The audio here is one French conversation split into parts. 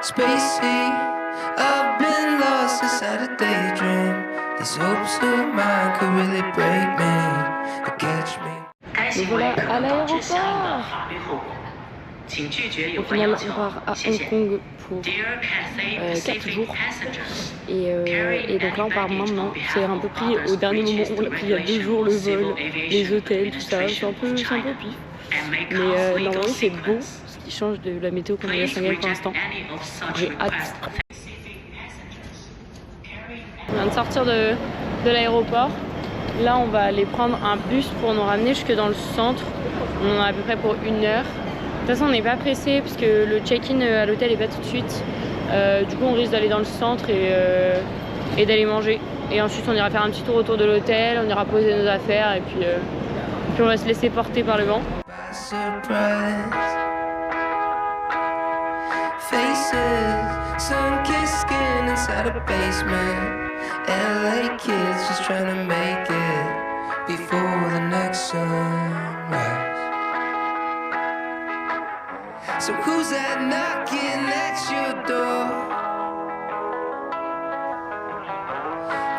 Spacey, I've been lost inside a daydream. These hopes of mine could really break me or catch me. Et voilà, à l'aéroport. Au final, on part à Hong Kong pour 4 jours. Et donc là, on part maintenant. C'est un peu pris au dernier moment. On l'a pris il y a 2 jours, le vol, les hôtels, tout ça. C'est un peu pif. Mais normalement, c'est beau, ce qui change de la météo qu'on a eu à Shanghai pour l'instant. J'ai hâte. On vient de sortir de l'aéroport. Là, on va aller prendre un bus pour nous ramener jusque dans le centre. On en a à peu près pour 1 heure. De toute façon, on n'est pas pressé parce que le check-in à l'hôtel n'est pas tout de suite. Du coup, on risque d'aller dans le centre et d'aller manger. Et ensuite, on ira faire un petit tour autour de l'hôtel, on ira poser nos affaires et puis on va se laisser porter par le vent. LA kids just trying to make it before the next sunrise. So who's that knocking at your door?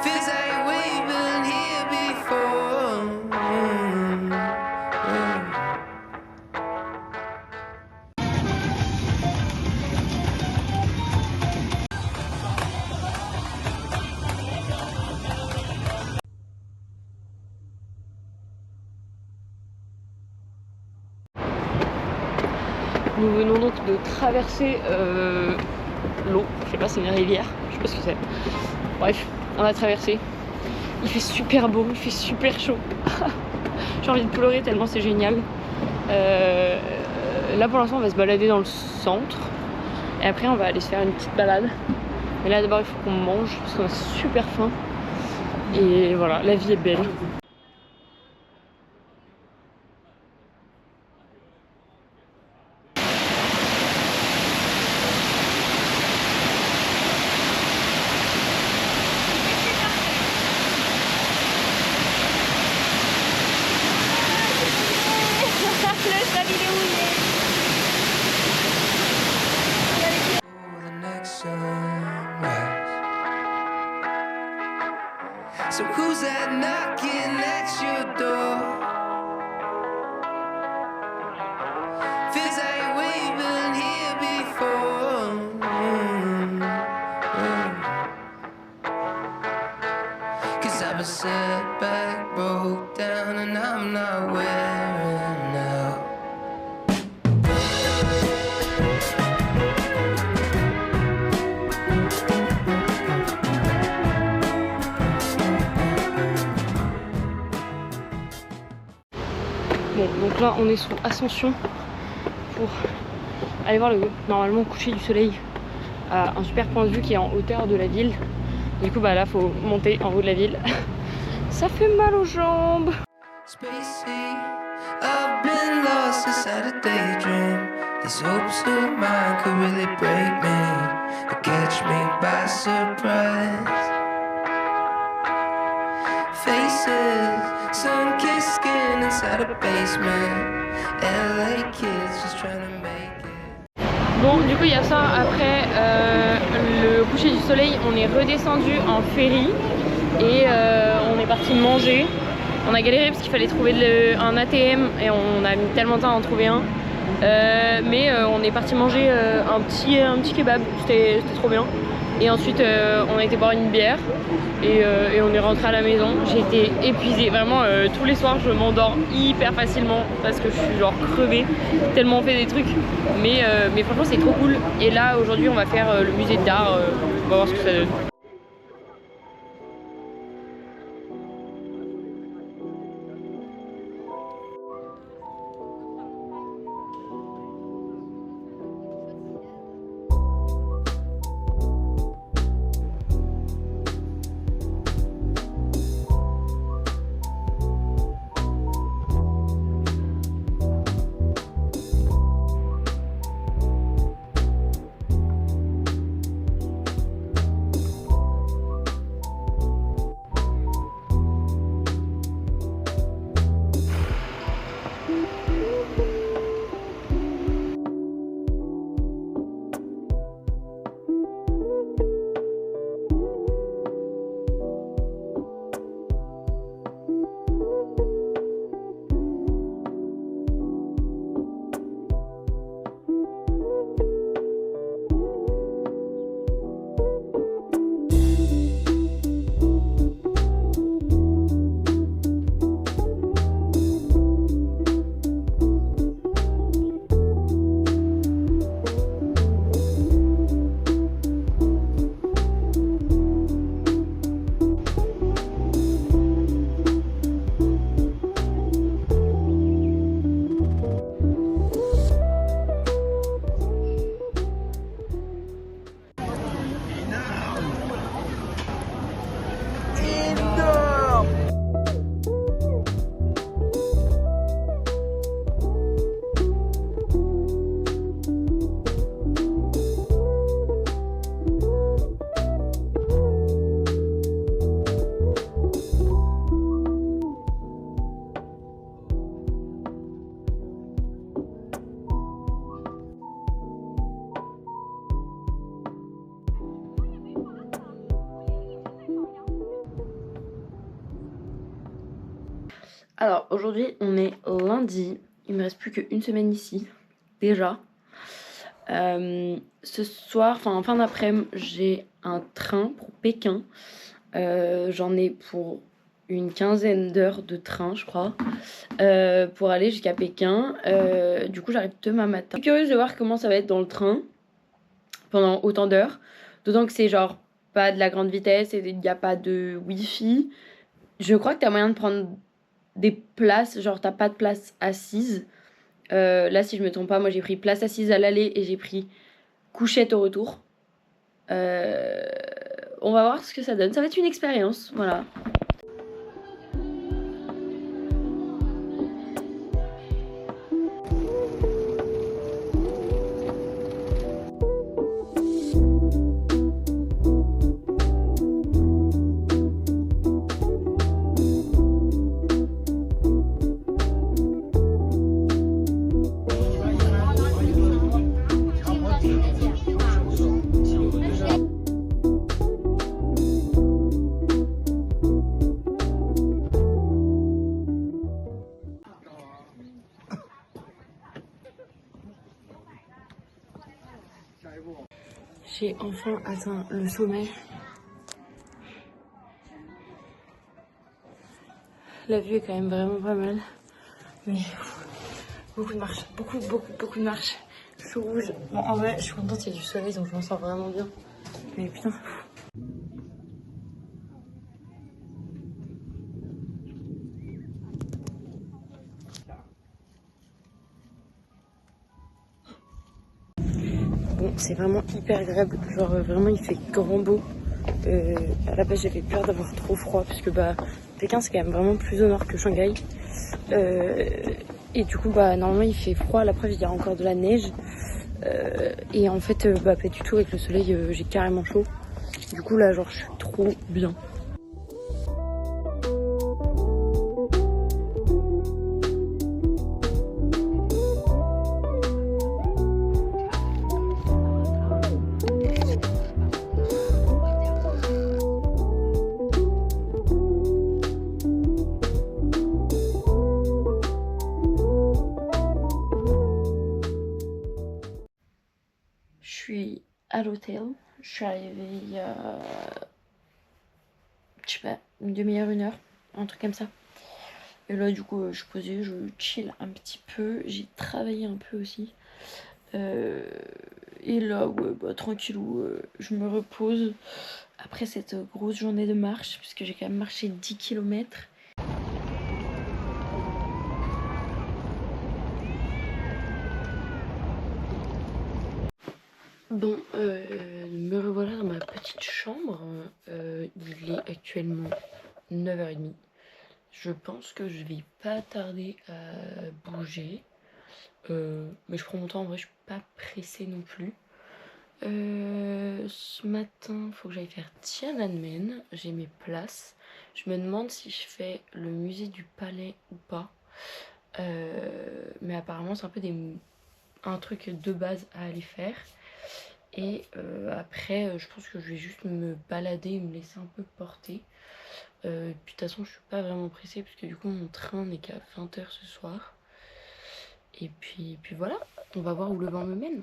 Feels like we've been here before. Nous venons donc de traverser l'eau, je sais pas, c'est une rivière, je sais pas ce que c'est. Bref, on a traversé. Il fait super beau, il fait super chaud. J'ai envie de pleurer tellement c'est génial. Là pour l'instant on va se balader dans le centre. Et après on va aller se faire une petite balade. Mais là d'abord il faut qu'on mange parce qu'on a super faim. Et voilà, la vie est belle. So who's that knocking at your door? Feels like we've been here before. Cause I've been set back, broke down, and I'm not wearing out. Bon, donc là on est sous Ascension pour aller voir le normalement coucher du soleil à un super point de vue qui est en hauteur de la ville. Du coup bah là faut monter en haut de la ville. Ça fait mal aux jambes. Spacey, I've been lost inside a daydream. These hopes of mine could really break me or catch me by surprise. Faces, sun-kissed skin inside a basement. LA kids just trying to make it. Bon, du coup, il y a ça. Après le coucher du soleil, on est redescendu en ferry et on est parti manger. On a galéré parce qu'il fallait trouver un ATM et on a mis tellement de temps à en trouver un. Mais on est parti manger un petit kebab, c'était trop bien. Et ensuite on a été boire une bière et on est rentré à la maison. J'ai été épuisée, vraiment tous les soirs je m'endors hyper facilement parce que je suis genre crevée tellement on fait des trucs. Mais franchement c'est trop cool. Et là aujourd'hui on va faire le musée d'art, on va voir ce que ça donne. Alors aujourd'hui on est lundi, il me reste plus qu'une semaine ici, déjà. Ce soir, enfin en fin d'après-midi, j'ai un train pour Pékin. J'en ai pour une quinzaine d'heures de train, je crois, pour aller jusqu'à Pékin. Du coup j'arrive demain matin. Je suis curieuse de voir comment ça va être dans le train pendant autant d'heures. D'autant que c'est genre pas de la grande vitesse et il n'y a pas de wifi. Je crois que t'as moyen de prendre des places, genre t'as pas de place assise. Là, si je me trompe pas, moi j'ai pris place assise à l'aller et j'ai pris couchette au retour. On va voir ce que ça donne. Ça va être une expérience, voilà. J'ai enfin atteint le sommet. La vue est quand même vraiment pas mal. Mais beaucoup de marche, beaucoup de marche. Je suis rouge. Bon, en vrai, je suis contente, il y a du soleil donc je m'en sors vraiment bien. Mais putain. Bon, c'est vraiment hyper agréable. Genre, vraiment, il fait grand beau. À la base, j'avais peur d'avoir trop froid puisque bah, Pékin c'est quand même vraiment plus au nord que Shanghai. Et du coup, bah, normalement, il fait froid. À la preuve, il y a encore de la neige. Et en fait, bah, pas du tout. Avec le soleil, j'ai carrément chaud. Du coup, là, genre, je suis trop bien. Je suis à l'hôtel, je suis arrivée il y a, je sais pas, une demi-heure, une heure, un truc comme ça. Et là du coup je suis posée, je chill un petit peu, j'ai travaillé un peu aussi. Et là ouais, bah, tranquillou, je me repose après cette grosse journée de marche, puisque j'ai quand même marché 10 km. Bon, me revoilà dans ma petite chambre. Il est actuellement 9h30. Je pense que je vais pas tarder à bouger. Mais je prends mon temps, en vrai, je suis pas pressée non plus. Ce matin, il faut que j'aille faire Tiananmen. J'ai mes places. Je me demande si je fais le musée du palais ou pas. Mais apparemment, c'est un peu un truc de base à aller faire. Et après, je pense que je vais juste me balader et me laisser un peu porter. Puis de toute façon, je suis pas vraiment pressée puisque du coup, mon train n'est qu'à 20h ce soir. Et puis voilà, on va voir où le vent me mène.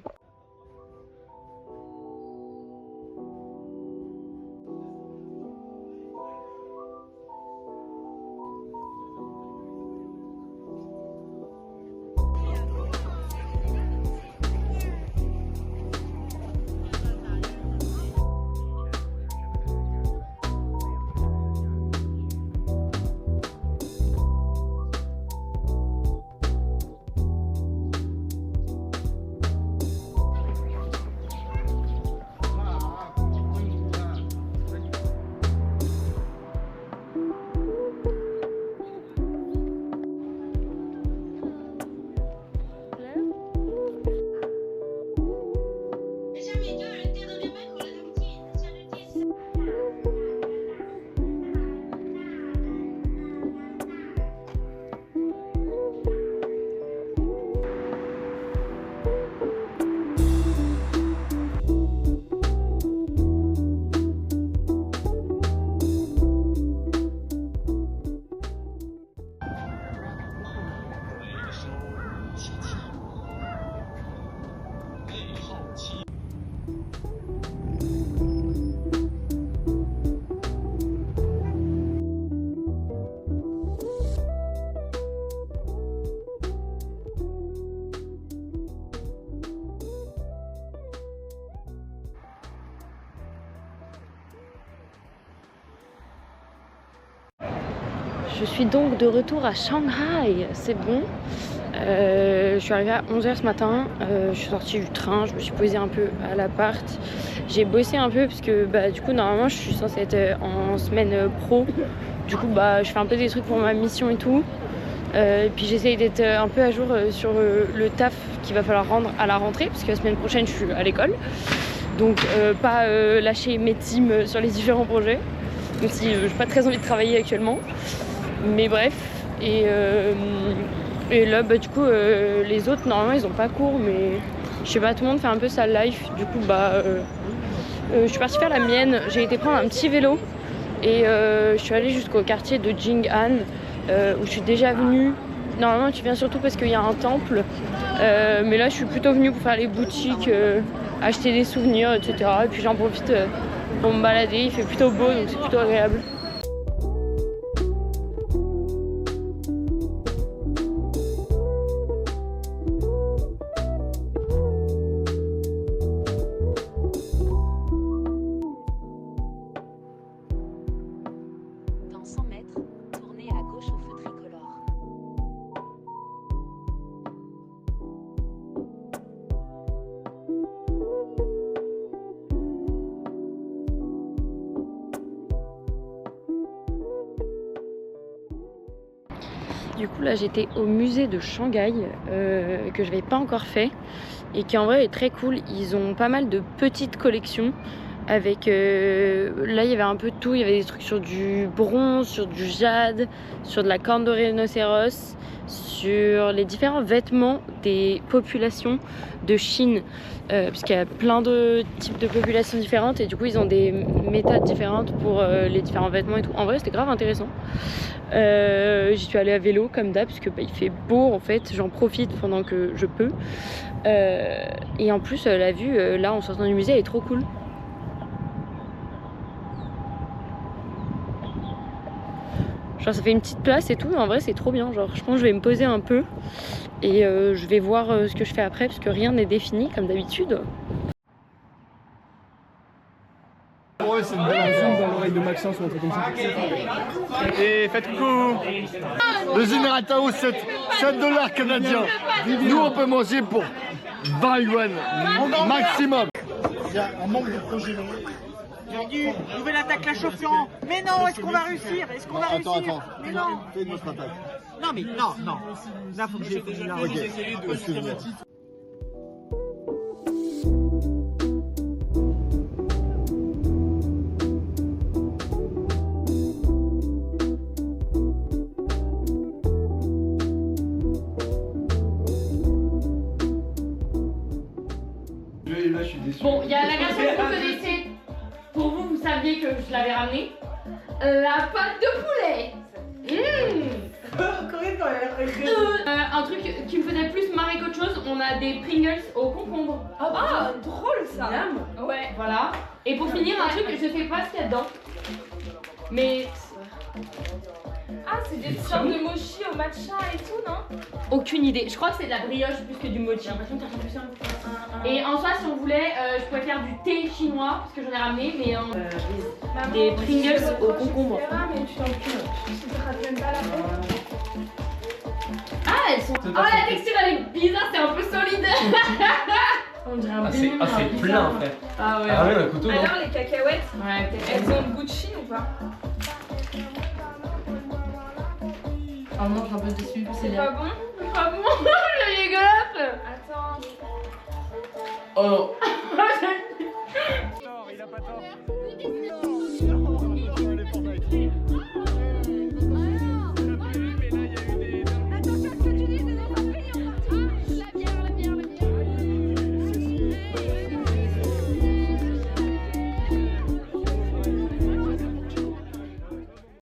Je suis donc de retour à Shanghai, c'est bon. Je suis arrivée à 11h ce matin, je suis sortie du train, je me suis posée un peu à l'appart. J'ai bossé un peu parce que du coup normalement je suis censée être en semaine pro. Du coup je fais un peu des trucs pour ma mission et tout. Et puis j'essaye d'être un peu à jour sur le taf qu'il va falloir rendre à la rentrée parce que la semaine prochaine je suis à l'école. Donc pas lâcher mes teams sur les différents projets. Même si j'ai pas très envie de travailler actuellement. Mais bref. Et là, du coup, les autres, normalement, ils ont pas cours, mais je sais pas, tout le monde fait un peu sa life. Du coup, je suis partie faire la mienne. J'ai été prendre un petit vélo et je suis allée jusqu'au quartier de Jing'an où je suis déjà venue. Normalement, tu viens surtout parce qu'il y a un temple, mais là, je suis plutôt venue pour faire les boutiques, acheter des souvenirs, etc. Et puis j'en profite pour me balader. Il fait plutôt beau, donc c'est plutôt agréable. Dans 100 mètres, tournez à gauche au feu tricolore. Du coup là j'étais au musée de Shanghai que je n'avais pas encore fait et qui en vrai est très cool. Ils ont pas mal de petites collections avec là il y avait un peu de tout, il y avait des trucs sur du bronze, sur du jade, sur de la corne de rhinocéros, sur les différents vêtements des populations de Chine puisqu'il y a plein de types de populations différentes et du coup ils ont des méthodes différentes pour les différents vêtements et tout. En vrai c'était grave intéressant. J'y suis allée à vélo comme d'hab parce que il fait beau en fait, j'en profite pendant que je peux et en plus la vue là en sortant du musée elle est trop cool. Genre ça fait une petite place et tout, mais en vrai c'est trop bien. Genre je pense que je vais me poser un peu et je vais voir ce que je fais après parce que rien n'est défini comme d'habitude. Ouais, c'est une belle influence dans l'oreille de Maxence ou un truc comme ça. Et faites coucou. Le générateur 7 $ canadiens. Nous on peut manger pour 20 yuan maximum. Il y a un manque de projet. Bienvenue, nouvelle attaque la chauffiant. Mais non, est-ce qu'on va réussir? Est-ce qu'on va réussir? Attends, Mais non. fais une autre attaque. Non mais non. Là faut que j'ai là. Ok, excuse-moi. Là, je suis déçu. Bon, il y a la version que vous connaissez. Pour vous, vous saviez que je l'avais ramenée. La pâte de poulet. Un truc qui me faisait plus marrer qu'autre chose, on a des Pringles au concombre. Ah, drôle ça. Ouais, voilà. Et pour finir, un truc, je sais pas ce qu'il y a dedans. Mais Ah, c'est des sortes de mochi au matcha et tout, non? aucune idée. Je crois que c'est de la brioche plus que du mochi. Et en soi, si on voulait, je pourrais faire du thé chinois parce que j'en ai ramené, mais des Pringles au concombre. Mais tu t'encules. Tu te rappelles même pas la peau. Ah, elles sont. Oh, la texture elle est bizarre, c'est un peu solide. On dirait un c'est plein en fait. Ah ouais. Ah ouais, un couteau, non? Alors, les cacahuètes, Ouais, peut-être. elles ont le goût de Chine ou pas? Oh non, je suis un peu déçue. C'est pas bon? Pas bon, le dégueulasse. Attends. Oh non. Il a pas tort.